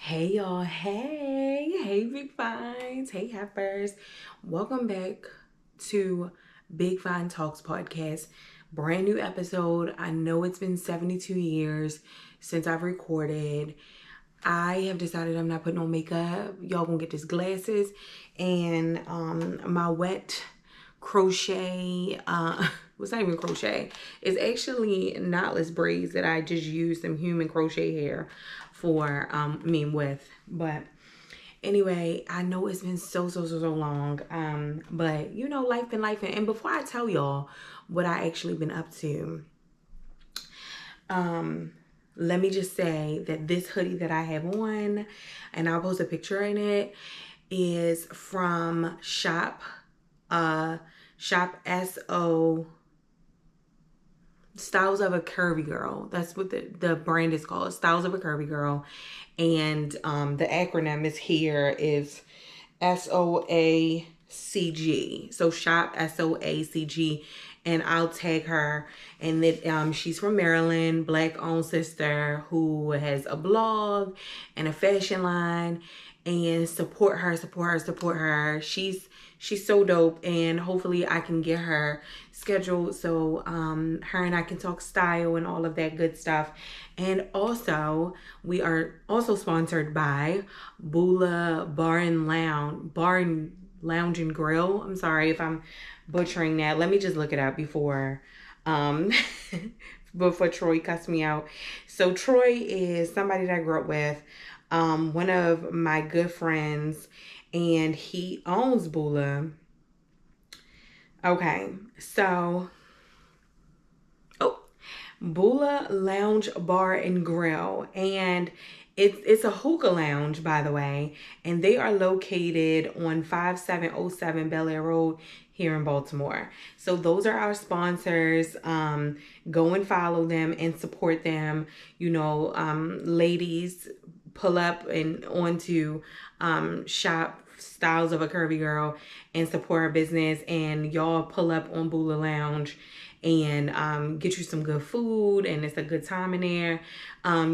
Hey y'all, hey Big Finds, hey Heifers. Welcome back to Big Fine Talks podcast. Brand new episode. I know it's been 72 years since I've recorded. I have decided I'm not putting on makeup. Y'all gonna get these glasses and my wet crochet it's not even crochet, it's actually knotless braids that I just used some human crochet hair for with. But anyway, I know it's been so long, but you know, life been life. And before I tell y'all what I actually been up to, let me just say that this hoodie that I have on, and I'll post a picture in it, is from Shop SO Styles of a Curvy Girl. That's what the brand is called, Styles of a Curvy Girl. And the acronym is here is SOACG. So Shop SOACG. And I'll tag her. And that she's from Maryland, Black owned sister who has a blog and a fashion line. And support her. She's so dope, and hopefully I can get her scheduled so her and I can talk style and all of that good stuff. And also we are also sponsored by Bula Bar and Lounge and Grill. I'm sorry if I'm butchering that. Let me just look it up before before Troy cuts me out. So Troy is somebody that I grew up with, one of my good friends, and he owns Bula. Okay, so Bula Lounge Bar and Grill, and it's a hookah lounge, by the way, and they are located on 5707 Bel Air Road here in Baltimore. So those are our sponsors. Go and follow them and support them. You know, ladies, pull up and onto Shop Styles of a Curvy Girl and support her business, and y'all pull up on Bula Lounge and get you some good food, and it's a good time in there.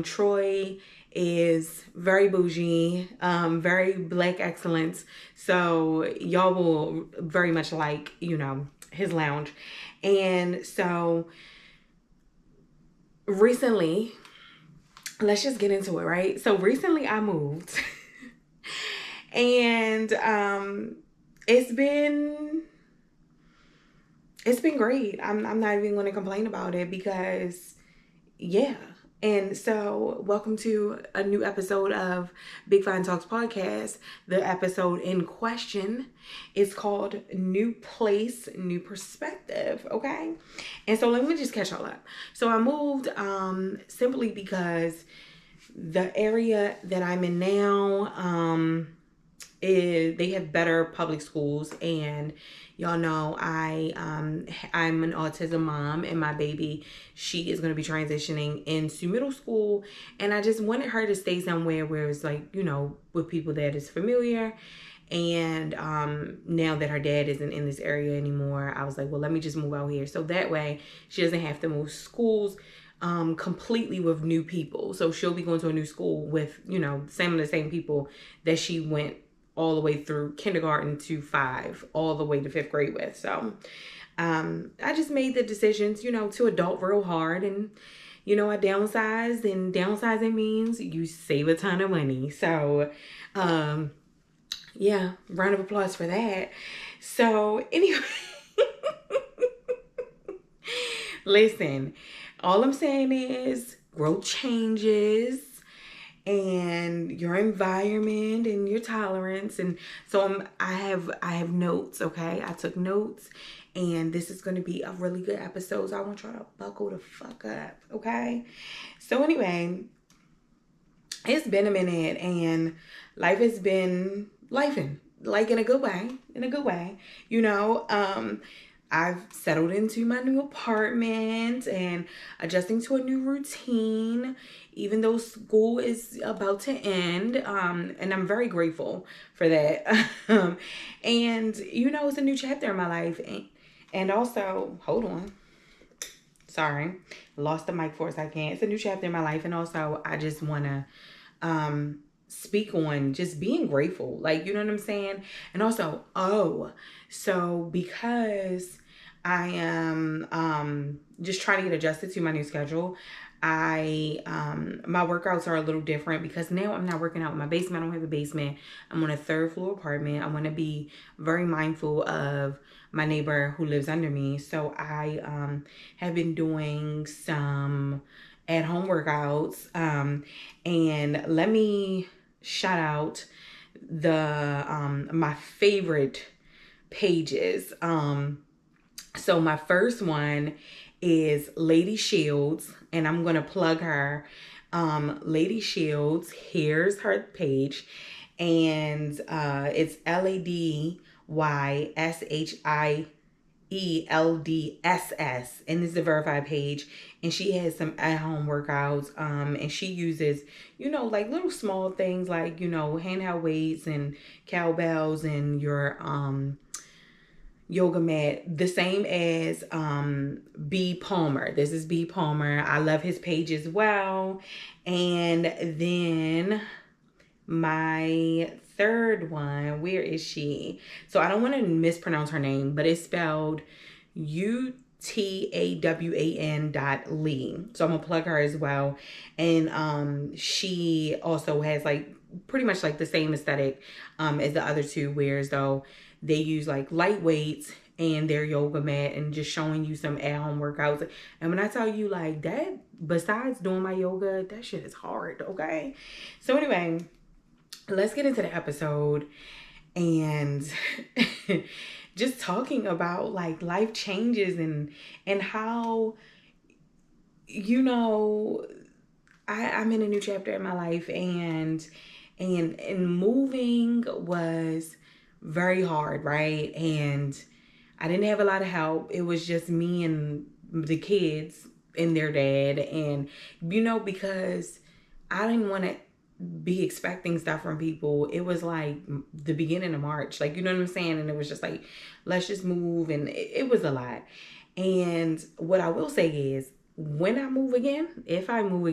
Troy is very bougie, very Black excellence, so y'all will very much like, you know, his lounge. And so recently, let's just get into it, right? So recently I moved and it's been great. I'm not even going to complain about it because, yeah. And so, welcome to a new episode of Big Fine Talks podcast. The episode in question is called New Place, New Perspective, okay? And so, let me just catch y'all up. So, I moved simply because the area that I'm in now, they have better public schools, and y'all know I'm an autism mom, and my baby, she is going to be transitioning into middle school, and I just wanted her to stay somewhere where it's like, you know, with people that is familiar. And now that her dad isn't in this area anymore, I was like, well, let me just move out here, so that way she doesn't have to move schools completely with new people. So she'll be going to a new school with, you know, some of the same people that she went all the way through kindergarten to 5, all the way to 5th grade with. So I just made the decisions, you know, to adult real hard. And, you know, I downsized, and downsizing means you save a ton of money. So, yeah, round of applause for that. So anyway, listen, all I'm saying is growth changes, and your environment and your tolerance. And so I have notes, okay? I took notes, and this is going to be a really good episode, so I want y'all to buckle the fuck up, okay? So anyway, it's been a minute, and life has been lifing, like in a good way, you know. I've settled into my new apartment and adjusting to a new routine, even though school is about to end. And I'm very grateful for that. And, you know, it's a new chapter in my life. And also, hold on. Sorry, lost the mic for a second. It's a new chapter in my life. And also, I just want to speak on just being grateful. Like, you know what I'm saying? And also, so because I am just trying to get adjusted to my new schedule, my workouts are a little different because now I'm not working out in my basement. I don't have a basement. I'm on a third floor apartment. I want to be very mindful of my neighbor who lives under me. So I have been doing some at home workouts. And let me shout out my favorite pages. So my first one is Lady Shields, and I'm gonna plug her. Lady Shields, here's her page, and it's LadyShields, and this is a verified page, and she has some at-home workouts, and she uses, like little small things like, handheld weights and cowbells and your yoga mat, the same as B Palmer. This is B Palmer. I love his page as well. And then my third one, where is she? So I don't want to mispronounce her name, but it's spelled UTAWAN.Lee. So I'm gonna plug her as well. And she also has like pretty much like the same aesthetic as the other two, whereas though they use like light weights and their yoga mat and just showing you some at-home workouts. And when I tell you like that, besides doing my yoga, that shit is hard, okay? So anyway, let's get into the episode and just talking about like life changes and how, I'm in a new chapter in my life, and moving was very hard, right? And I didn't have a lot of help. It was just me and the kids and their dad. And, because I didn't want to be expecting stuff from people. It was like the beginning of March, like, you know what I'm saying? And it was just like, let's just move. And it was a lot. And what I will say is, when I move again, when I move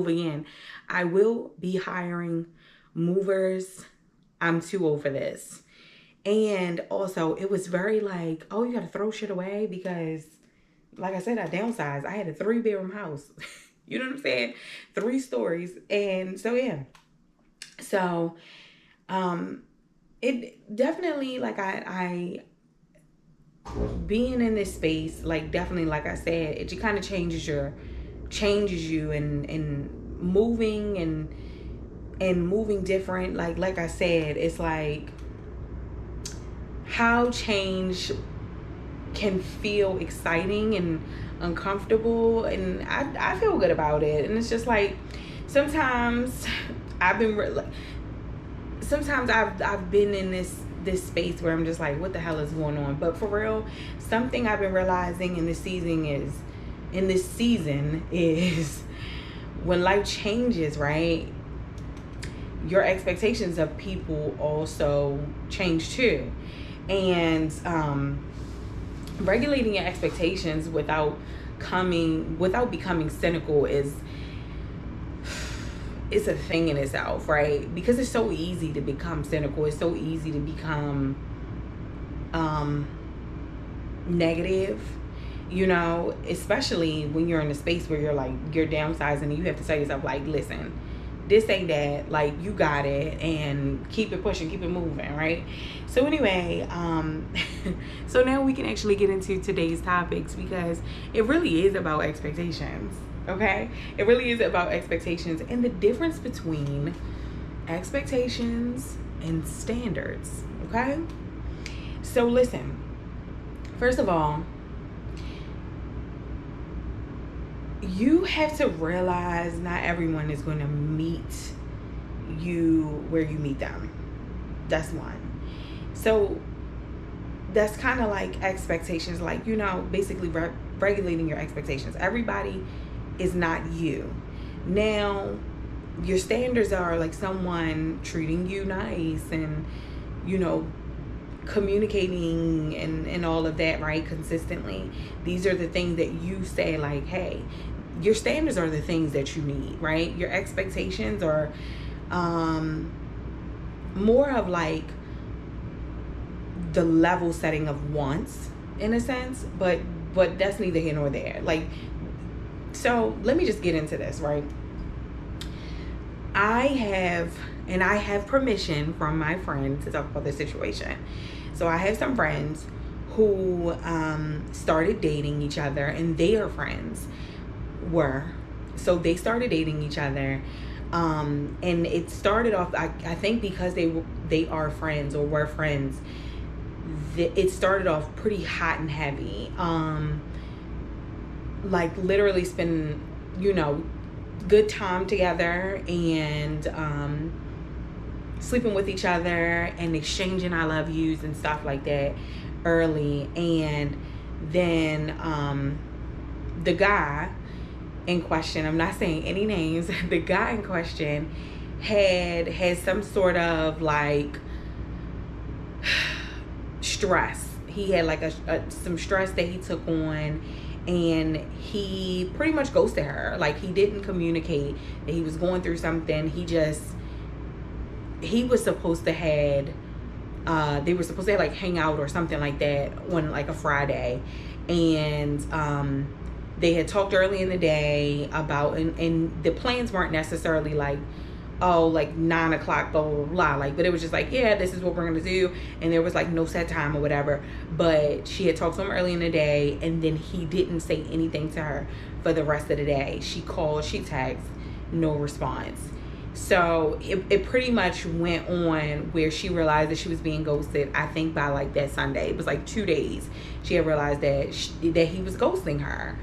again, I will be hiring movers. I'm too old for this. And also, it was very like, oh, you got to throw shit away because, like I said, I downsized. I had a 3-bedroom house. You know what I'm saying? 3 stories. And so, yeah. So, it definitely, like, I being in this space, like, definitely, like I said, it kind of changes you and moving and moving different. Like I said, it's like how change can feel exciting and uncomfortable, and I feel good about it. And it's just like sometimes I've been in this space where I'm just like, what the hell is going on? But for real, something I've been realizing in this season is when life changes, right? Your expectations of people also change too. And regulating your expectations without becoming cynical is a thing in itself, right? Because it's so easy to become cynical. It's so easy to become negative, especially when you're in a space where you're downsizing and you have to tell yourself, like, listen, this ain't that, like, you got it, and keep it pushing, keep it moving, right? So anyway, so now we can actually get into today's topics, because it really is about expectations, okay? It really is about expectations and the difference between expectations and standards, okay? So listen, first of all, you have to realize not everyone is going to meet you where you meet them. That's one. So that's kind of like expectations, like, basically regulating your expectations. Everybody is not you. Now, your standards are like someone treating you nice and, communicating and all of that, right? Consistently. These are the things that you say, like, hey, your standards are the things that you need, right? Your expectations are more of like the level setting of wants in a sense, but that's neither here nor there. Like, so let me just get into this, right? I have permission from my friend to talk about this situation. So I have some friends who started dating each other, and they are friends. So they started dating each other, and it started off. I think because they are friends or were friends, it started off pretty hot and heavy. Like literally spending, good time together, and sleeping with each other and exchanging I love yous and stuff like that early. And then the guy in question, I'm not saying any names, the guy in question had some sort of like stress. He had like some stress that he took on, and he pretty much ghosted her. Like, he didn't communicate that he was going through something. He was supposed to had they were supposed to like hang out or something like that on like a Friday, and they had talked early in the day about, and the plans weren't necessarily like, oh, like 9 o'clock, blah, blah, blah. Like, but it was just like, yeah, this is what we're going to do. And there was like no set time or whatever. But she had talked to him early in the day, and then he didn't say anything to her for the rest of the day. She called, she texted, no response. So it pretty much went on where she realized that she was being ghosted. I think by like that Sunday, it was like 2 days, she had realized that that he was ghosting her.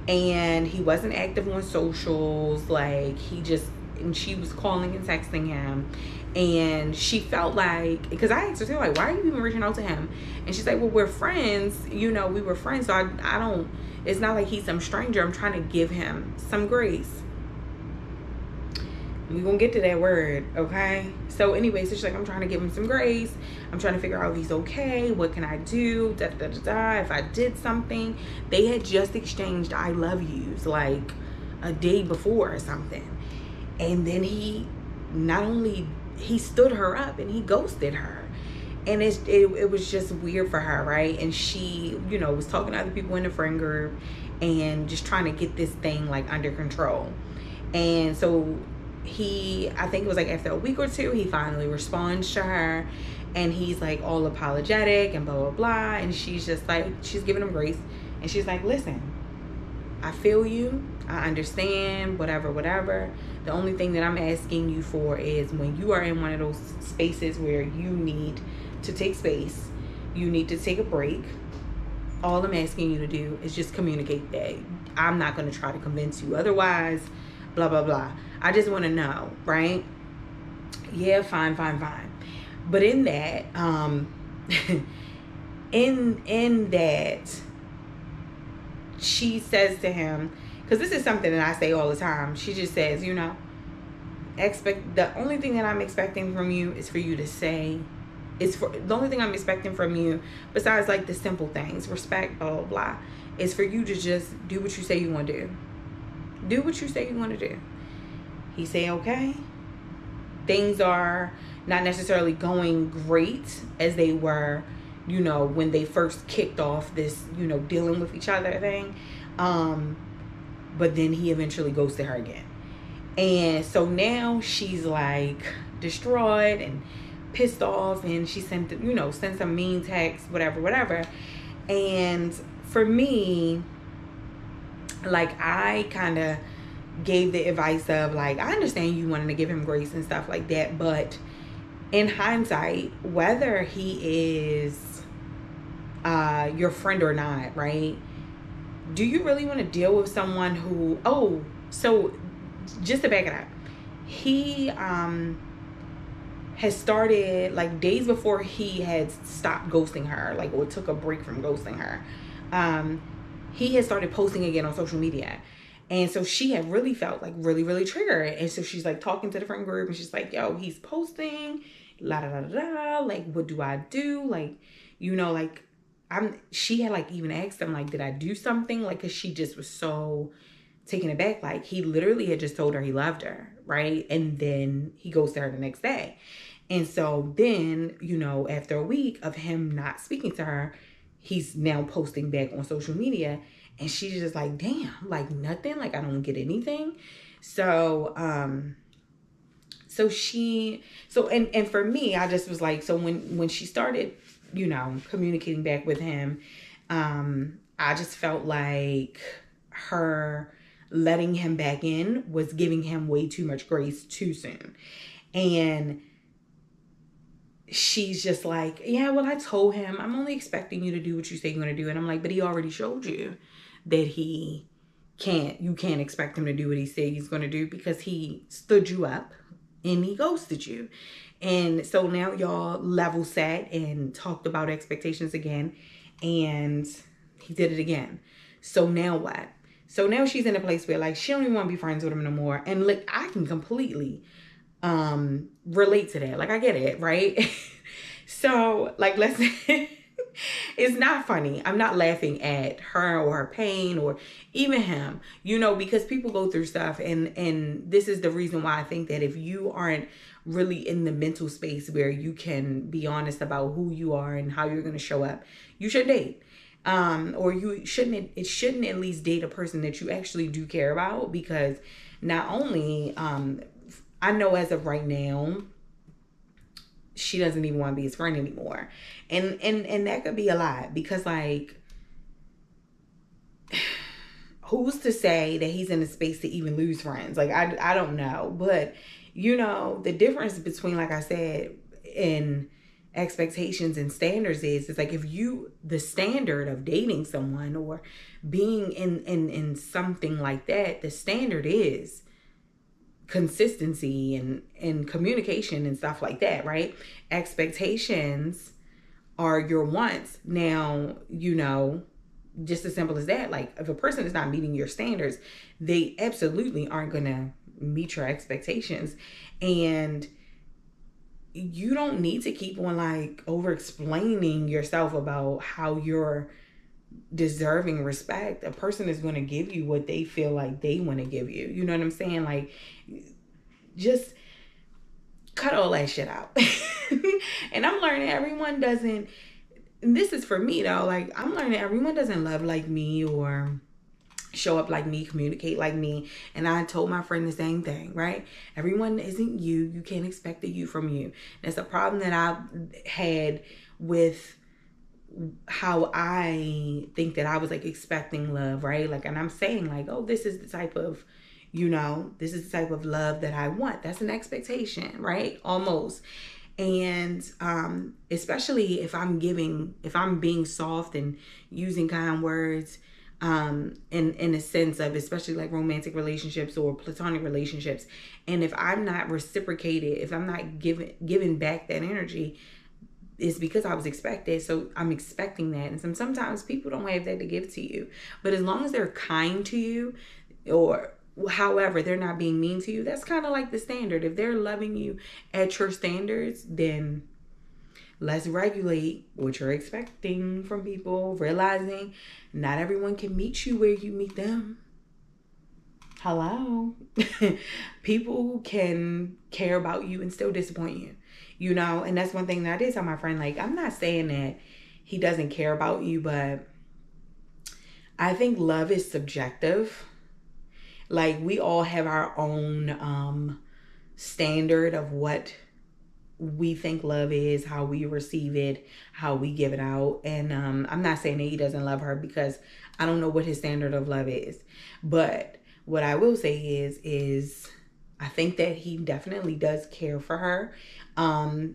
And he wasn't active on socials. Like, and she was calling and texting him, and she felt like, because I asked her, like, why are you even reaching out to him? And she's like, well, we're friends, we were friends, so I don't, it's not like he's some stranger. I'm trying to give him some grace. We're gonna get to that word, okay? So anyway, so she's like, I'm trying to give him some grace. I'm trying to figure out if he's okay. What can I do? Da, da, da, da. If I did something. They had just exchanged I love yous like a day before or something. And then he stood her up and he ghosted her. And it was just weird for her, right? And she, was talking to other people in the friend group and just trying to get this thing like under control. And so I think it was like after a week or two, he finally responds to her, and he's like all apologetic and blah, blah, blah. And she's just like, she's giving him grace. And she's like, listen, I feel you. I understand, whatever. The only thing that I'm asking you for is when you are in one of those spaces where you need to take space, you need to take a break, all I'm asking you to do is just communicate that. I'm not going to try to convince you otherwise, blah, blah, blah. I just want to know, right? Yeah, fine. But in that, in that, she says to him, because this is something that I say all the time. She just says, the only thing that I'm expecting from you is for you to say, the only thing I'm expecting from you, besides like the simple things, respect, blah, blah, blah, is for you to just do what you say you want to do. Do what you say you want to do. He say, okay. Things are not necessarily going great as they were, when they first kicked off this, dealing with each other thing. But then he eventually goes to her again. And so now she's like distraught and pissed off, and she sent some mean text, whatever. And for me, like, I kind of gave the advice of like, I understand you wanting to give him grace and stuff like that, but in hindsight, whether he is your friend or not, right? Do you really want to deal with someone who, so just to back it up, he has started, like days before he had stopped ghosting her, like, or took a break from ghosting her, he had started posting again on social media. And so she had really felt like really, really triggered. And so she's like talking to the friend group, and she's like, yo, he's posting, la da da da, like, what do I do? Like, she had like even asked him, like, did I do something? Like, cause she just was so taken aback. Like, he literally had just told her he loved her, right? And then he goes to her the next day. And so then, you know, after a week of him not speaking to her, he's now posting back on social media. And she's just like, damn, like nothing, like I don't get anything. So, and for me, I just was like, so when she started, you know, communicating back with him, I just felt like her letting him back in was giving him way too much grace too soon. And she's just like, yeah, well, I told him I'm only expecting you to do what you say you're going to do. And I'm like, but he already showed you that you can't expect him to do what he said he's going to do, because he stood you up and he ghosted you. And so now y'all level set and talked about expectations again, and he did it again. So now what? So now she's in a place where like she don't even want to be friends with him no more. And like, I can completely relate to that. Like, I get it, right? So like, let's it's not funny. I'm not laughing at her or her pain or even him, you know, because people go through stuff, and this is the reason why I think that if you aren't really in the mental space where you can be honest about who you are and how you're going to show up, you should date. Or you shouldn't at least date a person that you actually do care about, because not only, I know as of right now, she doesn't even want to be his friend anymore. And that could be a lot, because like, who's to say that he's in a space to even lose friends? Like, I don't know. But, you know, the difference between, like I said, in expectations and standards is like, if the standard of dating someone or being in something like that, the standard is consistency and communication and stuff like that, right? Expectations are your wants. Now, you know, just as simple as that. Like, if a person is not meeting your standards, they absolutely aren't gonna meet your expectations. And you don't need to keep on like over explaining yourself about how you're deserving respect. A person is going to give you what they feel like they want to give you. You know what I'm saying? Like, just cut all that shit out. And I'm learning everyone doesn't, and this is for me though, like, I'm learning everyone doesn't love like me or show up like me, communicate like me. And I told my friend the same thing, right? Everyone isn't you. You can't expect the you from you. That's a problem that I've had with how I think that I was like expecting love, right? Like, and I'm saying like, oh, this is the type of, you know, this is the type of love that I want. That's an expectation, right? Almost. And especially if I'm being soft and using kind words, in a sense of, especially like romantic relationships or platonic relationships, and if I'm not reciprocated, if I'm not giving back that energy, it's because I was expected. So I'm expecting that. And sometimes people don't have that to give to you. But as long as they're kind to you, or however, they're not being mean to you, that's kind of like the standard. If they're loving you at your standards, then let's regulate what you're expecting from people, realizing not everyone can meet you where you meet them. Hello. People can care about you and still disappoint you, you know? And that's one thing that I did tell my friend. Like, I'm not saying that he doesn't care about you, but I think love is subjective. Like, we all have our own standard of what we think love is, how we receive it, how we give it out. And I'm not saying that he doesn't love her, because I don't know what his standard of love is. But what I will say is I think that he definitely does care for her.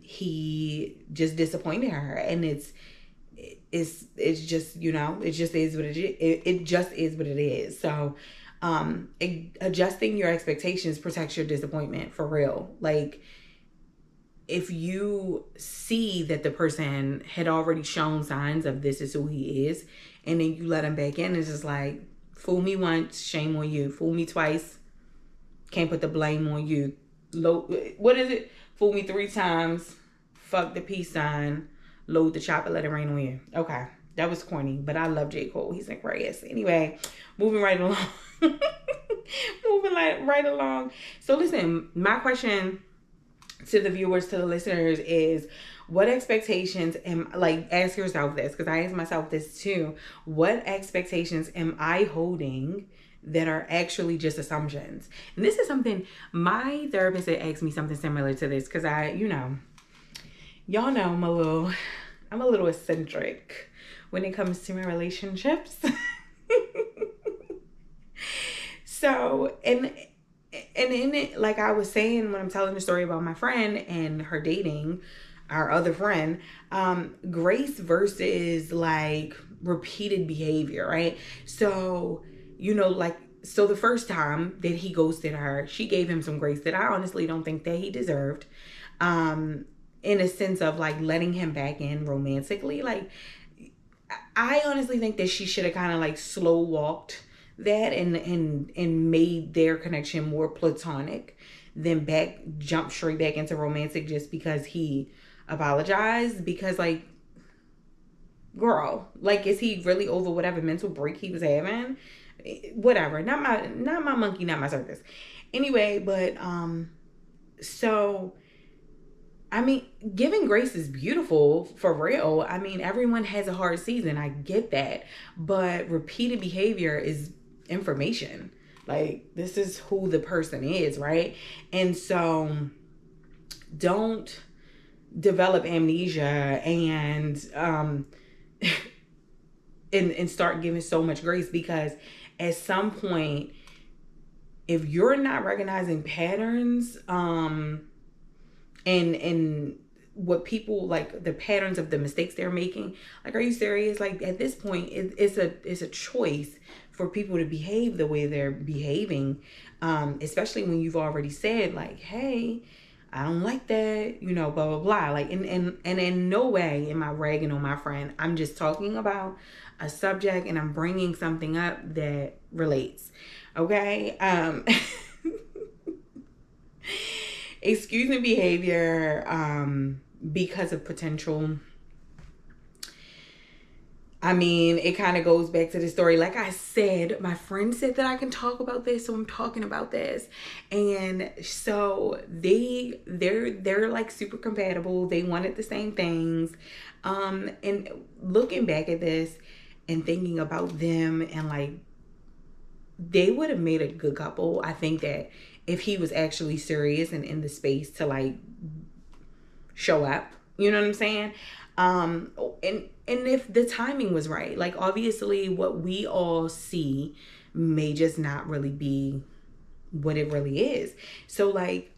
He just disappointed her, and it's just, you know, it just is what it is. It just is what it is. So adjusting your expectations protects your disappointment, for real. Like, if you see that the person had already shown signs of this is who he is, and then you let him back in, it's just like, fool me once, shame on you. Fool me twice, can't put the blame on you. What is it? Fool me 3 times, fuck the peace sign, load the chopper, let it rain on you. Okay, that was corny, but I love J. Cole. He's like grass. Anyway, moving right along. Moving like right along. So listen, my question to the viewers, to the listeners is, what expectations am, like, ask yourself this, because I ask myself this too. What expectations am I holding that are actually just assumptions? And this is something my therapist had asked me something similar to this, because y'all know I'm a little eccentric when it comes to my relationships. So, and in it, like I was saying when I'm telling the story about my friend and her dating our other friend, grace versus like repeated behavior, right? So, so the first time that he ghosted her, she gave him some grace that I honestly don't think that he deserved. In a sense of like letting him back in romantically. Like, I honestly think that she should have kind of like slow walked that and made their connection more platonic than jump straight back into romantic just because he apologized. Because like, girl, like, is he really over whatever mental break he was having? Whatever. Not my monkey, not my circus. Anyway, but so I mean, giving grace is beautiful, for real. I mean, everyone has a hard season. I get that. But repeated behavior is information. Like, this is who the person is, right? And so don't develop amnesia and and start giving so much grace, because at some point, if you're not recognizing patterns, and what people, like, the patterns of the mistakes they're making, like, are you serious? Like, at this point, it's a choice for people to behave the way they're behaving, especially when you've already said, like, hey, I don't like that, blah blah blah. Like, and in no way am I ragging on my friend. I'm just talking about a subject, and I'm bringing something up that relates. Okay. Excusing behavior because of potential. I mean, it kind of goes back to the story. Like I said, my friend said that I can talk about this, so I'm talking about this. And so they're like super compatible. They wanted the same things. And looking back at this and thinking about them, and like, they would have made a good couple. I think that if he was actually serious and in the space to like show up, you know what I'm saying? And if the timing was right, like, obviously what we all see may just not really be what it really is. So like,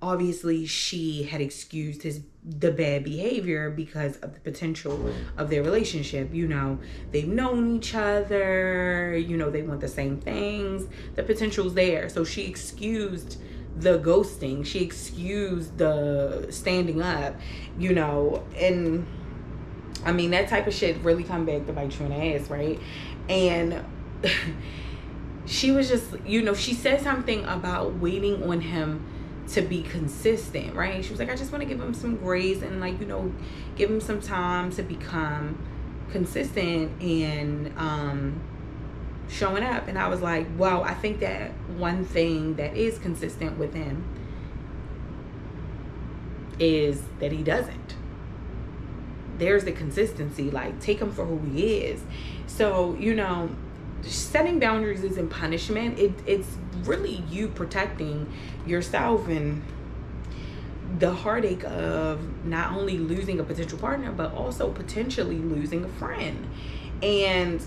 obviously she had excused the bad behavior because of the potential of their relationship. They've known each other, they want the same things, the potential's there. So she excused the ghosting, she excused the standing up, and I mean, that type of shit really come back to bite you in the ass, right? And she was just, she said something about waiting on him to be consistent, right? She was like, I just want to give him some grace and like, give him some time to become consistent and showing up. And I was like, well, I think that one thing that is consistent with him is that he doesn't. There's the consistency. Like, take him for who he is. So, setting boundaries isn't punishment. It's really you protecting yourself and the heartache of not only losing a potential partner, but also potentially losing a friend. And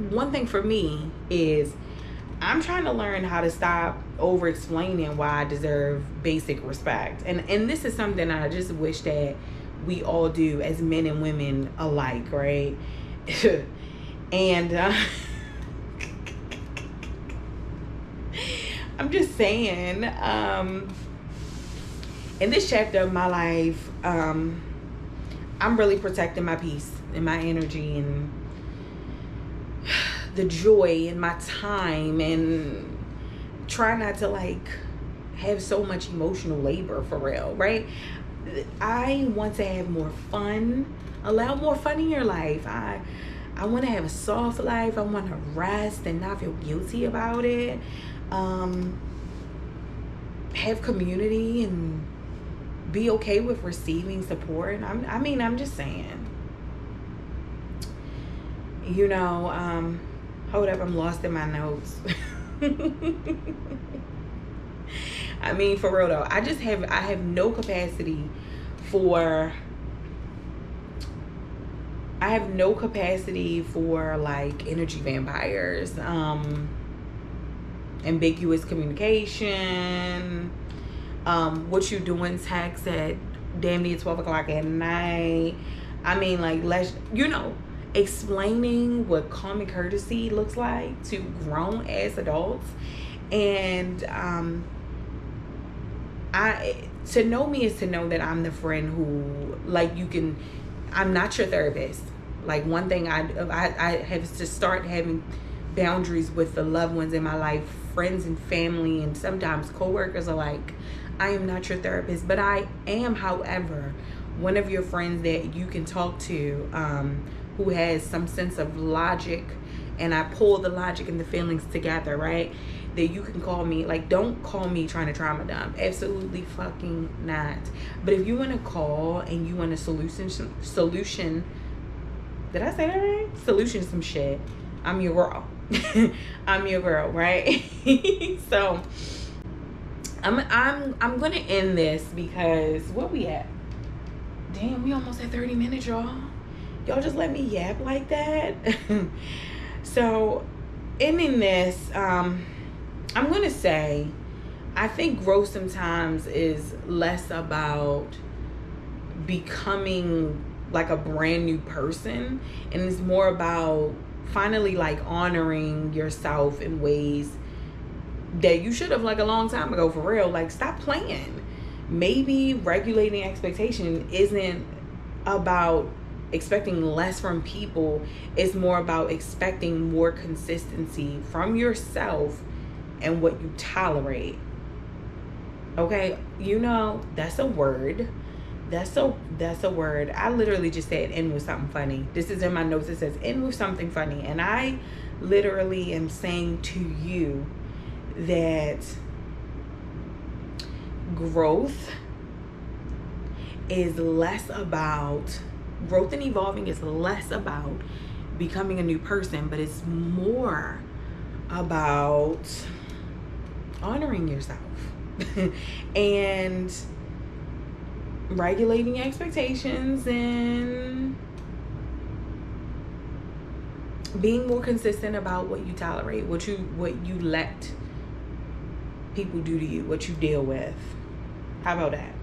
one thing for me is, I'm trying to learn how to stop over explaining why I deserve basic respect. And this is something I just wish that we all do as men and women alike, right? And I'm just saying, in this chapter of my life, I'm really protecting my peace and my energy and the joy and my time, and try not to like have so much emotional labor, for real, right? I want to have more fun. Allow more fun in your life. I want to have a soft life. I want to rest and not feel guilty about it. Have community and be okay with receiving support. I'm just saying. You know, hold up, I'm lost in my notes. I mean, for real though, I have no capacity for like energy vampires, ambiguous communication, what you doing text at damn near 12 o'clock at night. I mean, like, explaining what common courtesy looks like to grown ass adults. And to know me is to know that I'm the friend who, like, I'm not your therapist. Like, one thing I have to start having boundaries with the loved ones in my life, friends and family, and sometimes coworkers are like, I am not your therapist, but I am, however, one of your friends that you can talk to, who has some sense of logic, and I pull the logic and the feelings together, right? That you can call me. Like, don't call me trying to trauma dump. Absolutely fucking not. But if you want to call and you want a solution, did I say that right? Solution some shit. I'm your girl. I'm your girl, right? So I'm gonna end this because what we at? Damn, we almost at 30 minutes, y'all. Y'all just let me yap like that. So ending this, I'm gonna say, I think growth sometimes is less about becoming like a brand new person, and it's more about finally like honoring yourself in ways that you should have, like, a long time ago. For real, like, stop playing. Maybe regulating expectation isn't about expecting less from people. It's more about expecting more consistency from yourself and what you tolerate. Okay, you know, that's a word. That's a word. I literally just said end with something funny. This is in my notes. It says end with something funny. And I literally am saying to you that growth and evolving is less about becoming a new person, but it's more about honoring yourself and regulating expectations and being more consistent about what you tolerate, what you let people do to you, what you deal with. How about that?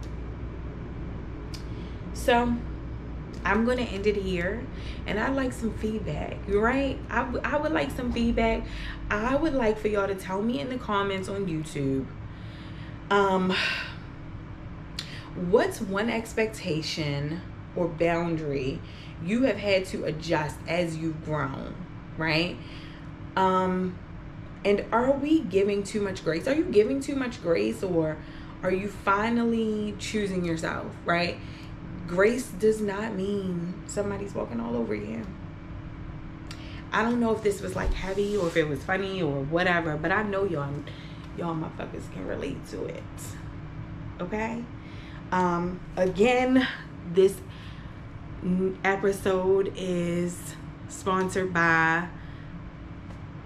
So I'm gonna end it here, and I'd like some feedback. You're right. I would like some feedback. I would like for y'all to tell me in the comments on YouTube, what's one expectation or boundary you have had to adjust as you've grown, right? And are we giving too much grace? Are you giving too much grace, or are you finally choosing yourself, right? Grace does not mean somebody's walking all over you. I don't know if this was like heavy or if it was funny or whatever, but I know y'all motherfuckers can relate to it. Okay? Again, this episode is sponsored by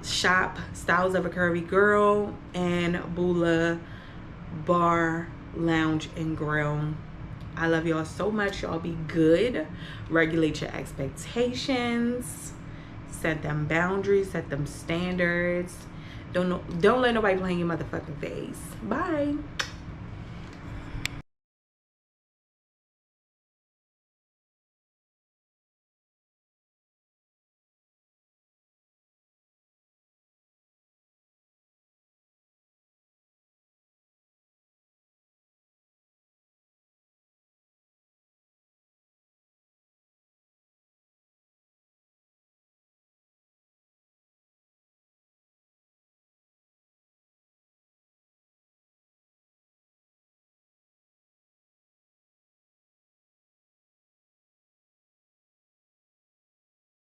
Shop Styles of a Curvy Girl and Bula Bar Lounge and Grill. I love y'all so much. Y'all be good. Regulate your expectations. Set them boundaries. Set them standards. Don't let nobody play in your motherfucking face. Bye.